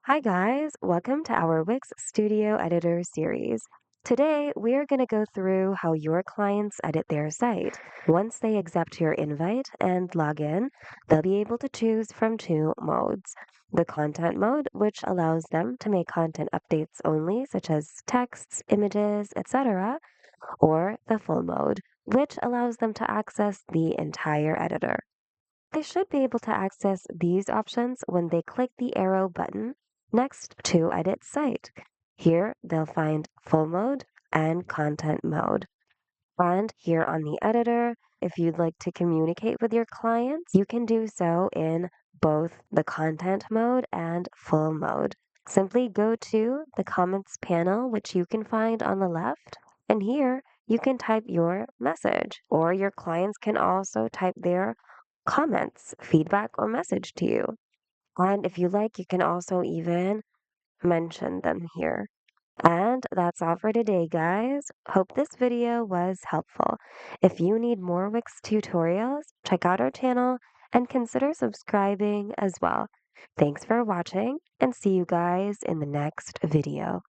Hi guys, welcome to our Wix Studio Editor series. Today, we are going to go through how your clients edit their site. Once they accept your invite and log in, they'll be able to choose from two modes. The content mode, which allows them to make content updates only, such as texts, images, etc., or the full mode, which allows them to access the entire editor. They should be able to access these options when they click the arrow button next to Edit Site. Here, they'll find Full Mode and Content Mode. And here on the editor, if you'd like to communicate with your clients, you can do so in both the Content Mode and Full Mode. Simply go to the Comments panel, which you can find on the left, and here you can type your message, or your clients can also type their comments, feedback, or message to you. And if you like, you can also even mention them here. And that's all for today, guys. Hope this video was helpful. If you need more Wix tutorials, check out our channel and consider subscribing as well. Thanks for watching and see you guys in the next video.